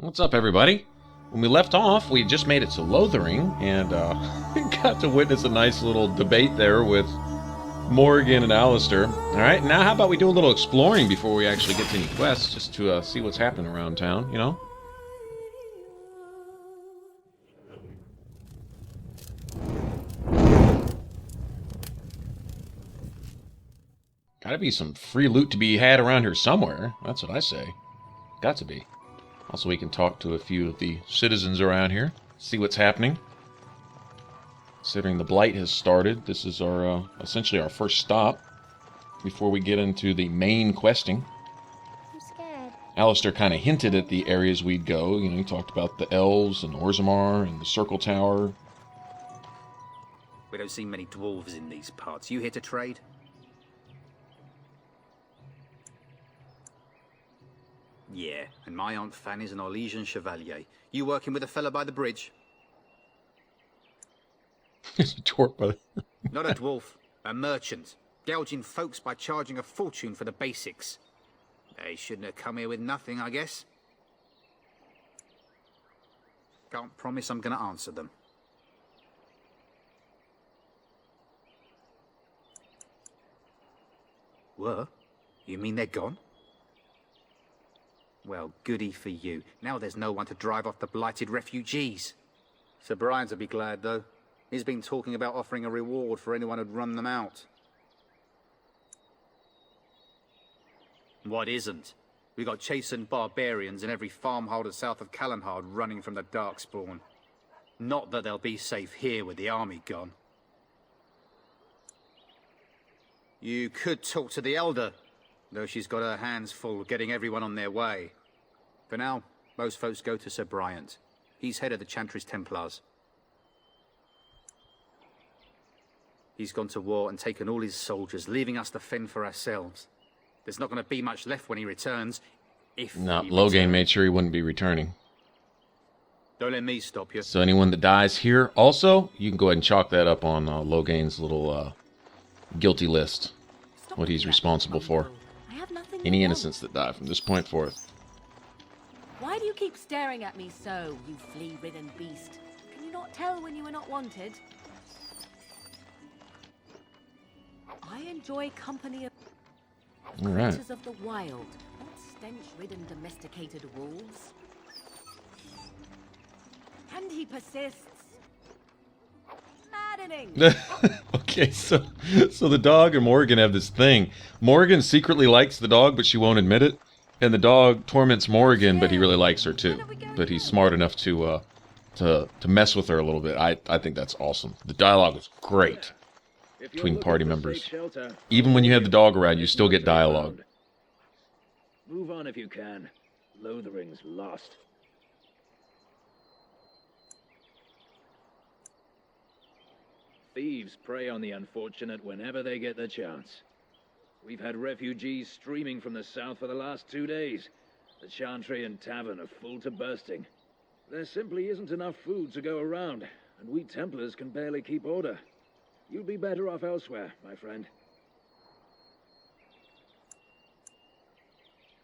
What's up, everybody? When we left off, we just made it to Lothering, and got to witness a nice little debate there with Morgan and Alistair. Alright, now how about we do a little exploring before we actually get to any quests, just to see what's happening around town, you know? Gotta be some free loot to be had around here somewhere. That's what I say. Got to be. Also, we can talk to a few of the citizens around here, see what's happening. Considering the blight has started, this is our essentially our first stop before we get into the main questing. I'm scared. Alistair kind of hinted at the areas we'd go. You know, he talked about the elves and Orzammar and the Circle Tower. We don't see many dwarves in these parts. You here to trade? Yeah, and my Aunt Fanny's an Orlesian chevalier. You working with a fella by the bridge? It's a dwarf, brother. Not a dwarf, a merchant. Gouging folks by charging a fortune for the basics. They shouldn't have come here with nothing, I guess. Can't promise I'm gonna answer them. What? You mean they're gone? Well, goody for you. Now there's no one to drive off the blighted refugees. Sir Brian'll be glad, though. He's been talking about offering a reward for anyone who'd run them out. What isn't? We got chastened barbarians in every farmholder south of Callanhard running from the Darkspawn. Not that they'll be safe here with the army gone. You could talk to the Elder, though she's got her hands full getting everyone on their way. For now, most folks go to Sir Bryant. He's head of the Chantry and Templars. He's gone to war and taken all his soldiers, leaving us to fend for ourselves. There's not going to be much left when he returns, if No, he Loghain returns. made sure he wouldn't be returning. Don't let me stop you. So anyone that dies here, also, you can go ahead and chalk that up on Loghain's little guilty list. What he's responsible for. I have nothing Any you want. innocents that die from this point forth. Why do you keep staring at me so, you flea-ridden beast? Can you not tell when you are not wanted? I enjoy company of All right. creatures of the wild, not stench-ridden domesticated wolves. And he persists. Maddening! Okay, so the dog and Morgan have this thing. Morgan secretly likes the dog, but she won't admit it. And the dog torments Morgan, but he really likes her too. But he's smart enough to mess with her a little bit. I think that's awesome. The dialogue is great between party members. Even when you have the dog around, you still get dialogue. Move on if you can. Lothering's lost. Thieves prey on the unfortunate whenever they get the chance. We've had refugees streaming from the south for the last 2 days. The Chantry and Tavern are full to bursting. There simply isn't enough food to go around, and we Templars can barely keep order. You'd be better off elsewhere, my friend.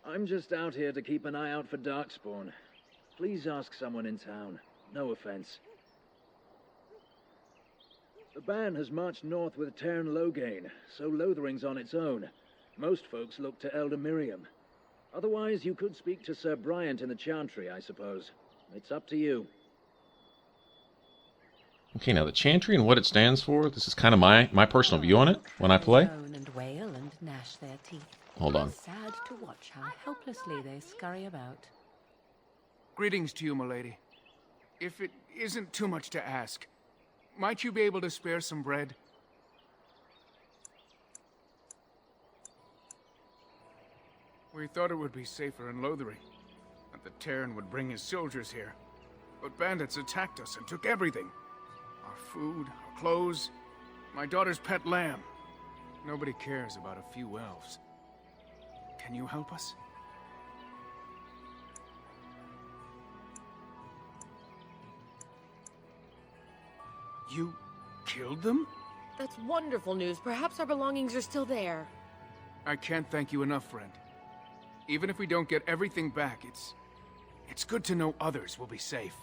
I'm just out here to keep an eye out for Darkspawn. Please ask someone in town. No offense. The band has marched north with Cairn Loghain, so Lothering's on its own. Most folks look to Elder Miriam. Otherwise, you could speak to Sir Bryant in the Chantry, I suppose. It's up to you. Okay, now the Chantry and what it stands for, this is kind of my personal view on it when I play. Moan and wail and gnash their teeth. Hold on. Sad to watch how helplessly they scurry about. Greetings to you, milady. If it isn't too much to ask, might you be able to spare some bread? We thought it would be safer in Lothering, that the Terran would bring his soldiers here. But bandits attacked us and took everything. Our food, our clothes, my daughter's pet lamb. Nobody cares about a few elves. Can you help us? You killed them? That's wonderful news. Perhaps our belongings are still there. I can't thank you enough, friend. Even if we don't get everything back, It's good to know others will be safe.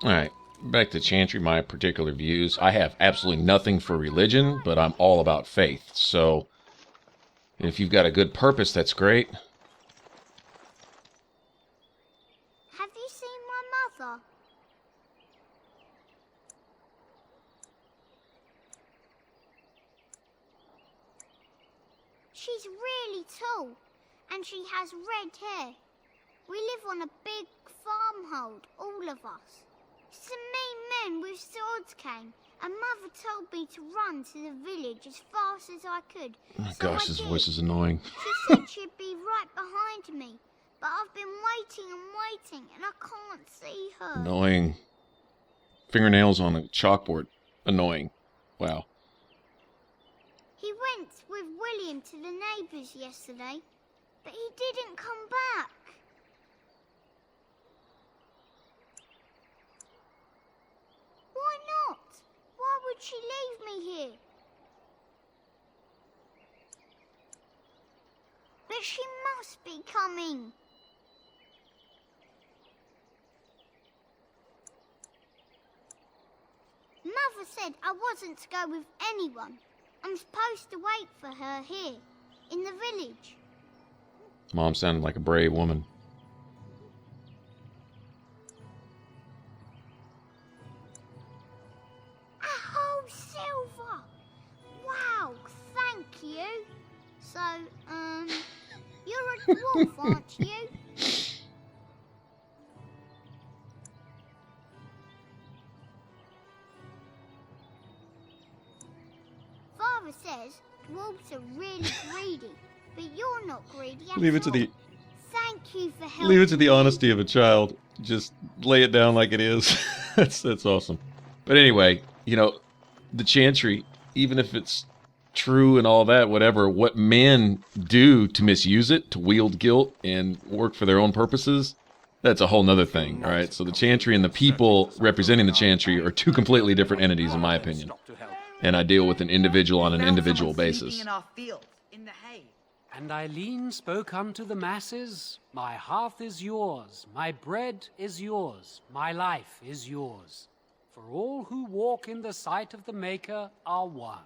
Alright, back to Chantry, my particular views. I have absolutely nothing for religion, but I'm all about faith. So, if you've got a good purpose, that's great. Have you seen my mother? She's really tall, and she has red hair. We live on a big farmhold, all of us. Some mean men with swords came, and Mother told me to run to the village as fast as I could. Oh my So gosh, I this did. voice is annoying. She said she'd be right behind me, but I've been waiting and waiting, and I can't see her. Annoying. Fingernails on a chalkboard. Annoying. Wow. He went with William to the neighbours yesterday, but he didn't come back. Why not? Why would she leave me here? But she must be coming. Mother said I wasn't to go with anyone. I'm supposed to wait for her here, in the village. Mom sounded like a brave woman. A whole silver! Wow, thank you. So, you're a dwarf, aren't you? Father says dwarves are really greedy, but you're not greedy at Leave it to all. the Thank you for helping leave it to the me. honesty of a child. Just lay it down like it is. That's awesome. But anyway, you know, the Chantry, even if it's true and all that, whatever, what men do to misuse it, to wield guilt and work for their own purposes, that's a whole nother thing, all right? So the Chantry and the people representing the Chantry are two completely different entities, in my opinion. And I deal with an individual on an individual basis. In our fields, in the hay. And Eileen spoke unto the masses, my hearth is yours, my bread is yours, my life is yours. For all who walk in the sight of the Maker are one.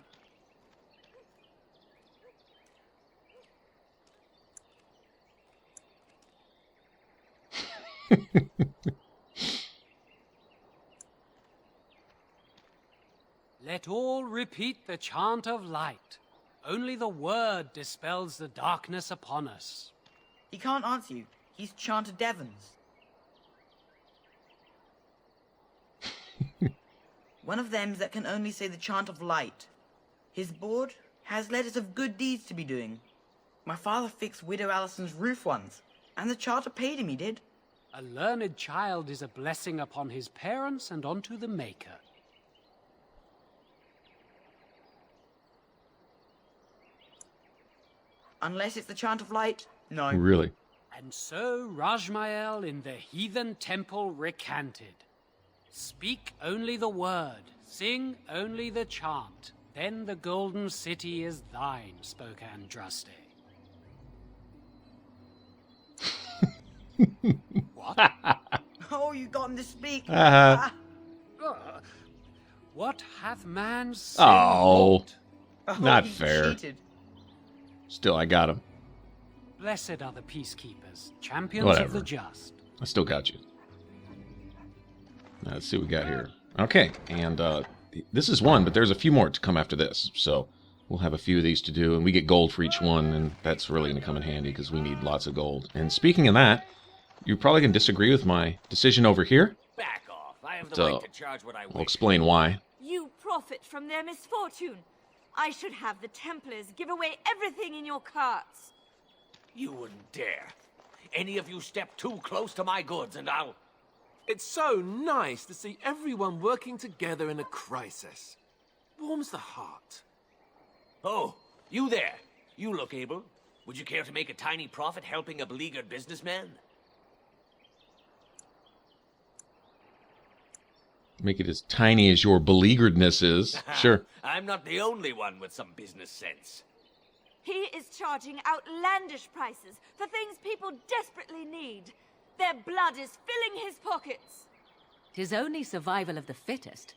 Let all repeat the chant of light. Only the word dispels the darkness upon us. He can't answer you. He's Chanter Devons. One of them that can only say the chant of light. His board has letters of good deeds to be doing. My father fixed Widow Allison's roof once, and the charter paid him, he did. A learned child is a blessing upon his parents and unto the Maker. Unless it's the chant of light, no. Really? And so Rajmael in the heathen temple recanted. Speak only the word, sing only the chant, then the golden city is thine, spoke Andraste. What? Oh, you got him to speak. Uh-huh. What hath man sin Oh. wrought? Oh, Not he fair. cheated. Still, I got him. Blessed are the peacekeepers, champions Whatever. of the just. I still got you. Now, let's see what we got here. Okay, and this is one, but there's a few more to come after this. So we'll have a few of these to do, and we get gold for each one, and that's really going to come in handy because we need lots of gold. And speaking of that, you're probably going to disagree with my decision over here. Back off. I have the So, right to charge what I I'll wish. explain why. You profit from their misfortune. I should have the Templars give away everything in your carts. You wouldn't dare. Any of you step too close to my goods and I'll... It's so nice to see everyone working together in a crisis. Warms the heart. Oh, you there. You look able. Would you care to make a tiny profit helping a beleaguered businessman? Make it as tiny as your beleagueredness is. Sure. I'm not the only one with some business sense. He is charging outlandish prices for things people desperately need. Their blood is filling his pockets. 'Tis only survival of the fittest.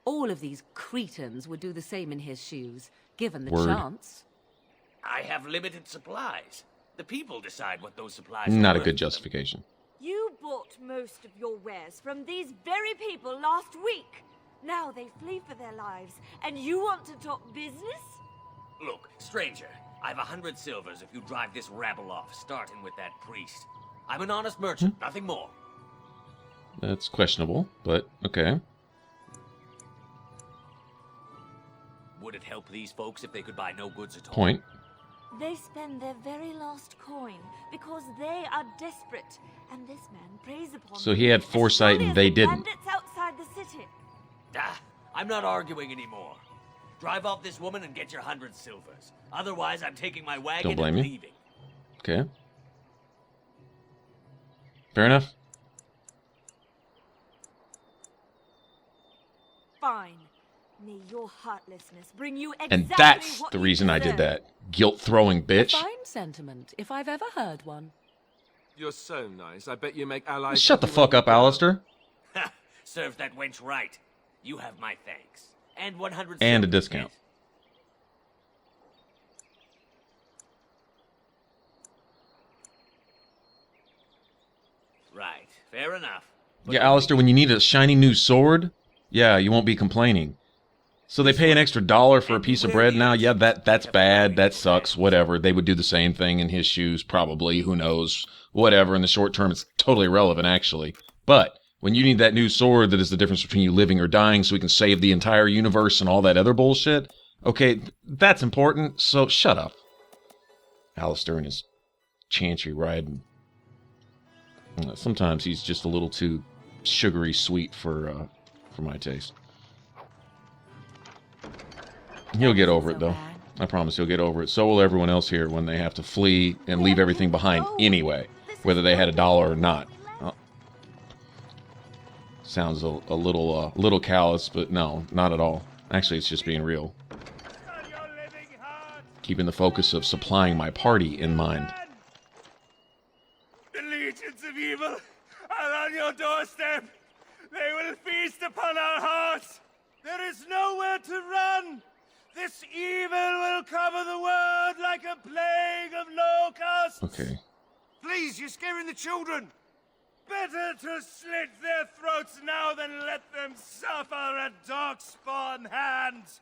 All of these cretins would do the same in his shoes, given the Word. chance. I have limited supplies. The people decide what those supplies are Not a worth good to them. justification. You bought most of your wares from these very people last week. Now they flee for their lives, and you want to talk business? Look, stranger, I've 100 silvers if you drive this rabble off, starting with that priest. I'm an honest merchant, nothing more. That's questionable, but okay. Would it help these folks if they could buy no goods at all? Point. They spend their very last coin because they are desperate, and this man preys upon So them he had as foresight surely and as they the didn't. bandits outside the city. Ah, I'm not arguing anymore. Drive off this woman and get your 100 silvers. Otherwise, I'm taking my wagon Don't blame and you. leaving. Okay. Fair enough. Fine. May your heartlessness bring you exactly And that's what the you reason I deserve. did that. Guilt-throwing A bitch. fine sentiment, if I've ever heard one. You're so nice. I bet you make allies. Shut the everywhere fuck you up, go. Alistair. Ha! Serve that wench right. You have my thanks. And 100 And a silver, discount. kid. Right, fair enough. But Yeah, Alistair, when you need a shiny new sword, yeah, you won't be complaining. So they pay an extra $1 for a piece of bread now? Yeah, that's bad. That sucks. Whatever. They would do the same thing in his shoes, probably. Who knows? Whatever. In the short term, it's totally irrelevant, actually. But when you need that new sword that is the difference between you living or dying so we can save the entire universe and all that other bullshit, okay, that's important, so shut up. Alistair and his Chantry riding. Sometimes he's just a little too sugary sweet for my taste. He'll get over it, though. I promise he'll get over it. So will everyone else here when they have to flee and leave everything behind anyway, whether they had $1 or not. Oh. Sounds a little callous, but no, not at all. Actually, it's just being real. Keeping the focus of supplying my party in mind. The legions of evil are on your doorstep. They will feast upon our hearts. There is nowhere to run. This evil will cover the world like a plague of locusts. Okay. Please, you're scaring the children. Better to slit their throats now than let them suffer at Darkspawn hands.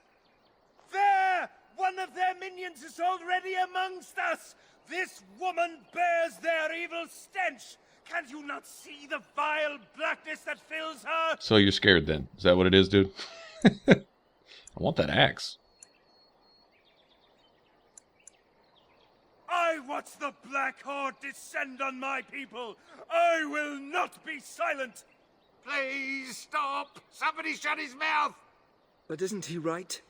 There! One of their minions is already amongst us. This woman bears their evil stench. Can't you not see the vile blackness that fills her? So you're scared then? Is that what it is, dude? I want that axe. I watch the Black Horde descend on my people. I will not be silent. Please stop! Somebody shut his mouth! But isn't he right?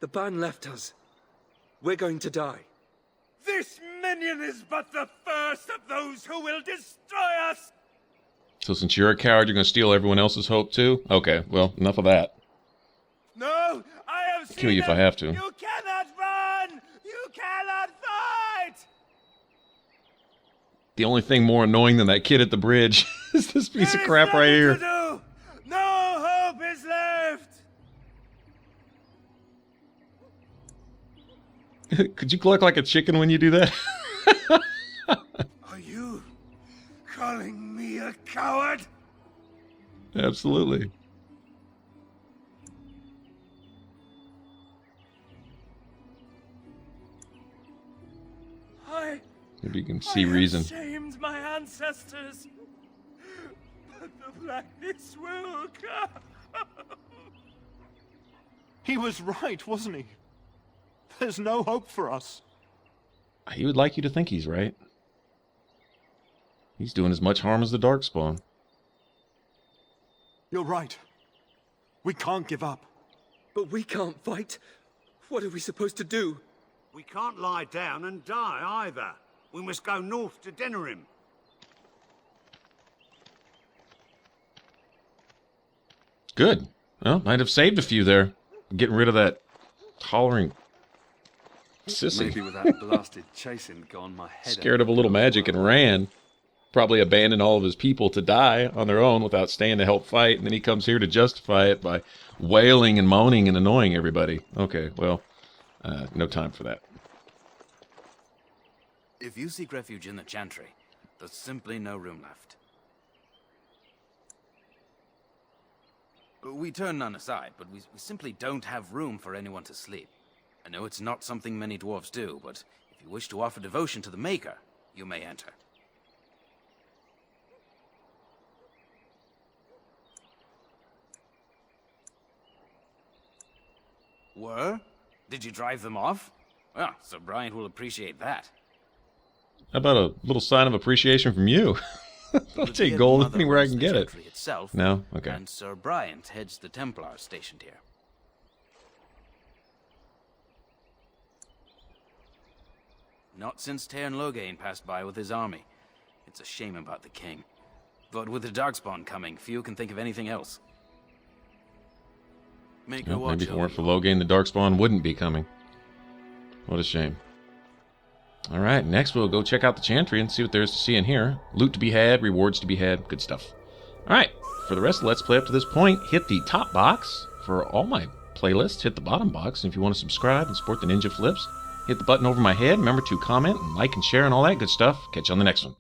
The ban left us. We're going to die. This minion is but the first of those who will destroy us. So since you're a coward, you're going to steal everyone else's hope too? Okay, well, enough of that. No, I have seen Kill you if them. I have to. You cannot run! You cannot fight! The only thing more annoying than that kid at the bridge is this piece of crap right here. To do. No hope is left. Could you cluck like a chicken when you do that? Are you calling me a coward? Absolutely. Maybe you can see reason. I have shamed my ancestors, but the blackness will come. He was right, wasn't he? There's no hope for us. He would like you to think he's right. He's doing as much harm as the Darkspawn. You're right. We can't give up. But we can't fight. What are we supposed to do? We can't lie down and die either. We must go north to Denerim. Good. Well, might have saved a few there. Getting rid of that hollering sissy. Maybe with that blasted chasing gone, my head. Scared of a little magic and ran. probably abandoned all of his people to die on their own without staying to help fight, and then he comes here to justify it by wailing and moaning and annoying everybody. Okay, well, no time for that. If you seek refuge in the Chantry, there's simply no room left. We turn none aside, but we simply don't have room for anyone to sleep. I know it's not something many dwarves do, but if you wish to offer devotion to the Maker, you may enter. Were? Did you drive them off? Well, Sir Bryant will appreciate that. How about a little sign of appreciation from you? I'll take gold anywhere I can get it. Itself, No? Okay. And Sir Bryant heads the Templars stationed here. Not since Tairn Loghain passed by with his army. It's a shame about the king. But with the Darkspawn coming, few can think of anything else. Make no Well, maybe if watch it weren't for Loghain, the Darkspawn wouldn't be coming. What a shame. Alright, next we'll go check out the Chantry and see what there is to see in here. Loot to be had, rewards to be had, good stuff. Alright, for the rest of Let's Play up to this point, hit the top box for all my playlists, hit the bottom box, and if you want to subscribe and support the Ninja Flips, hit the button over my head. Remember to comment and like and share and all that good stuff. Catch you on the next one.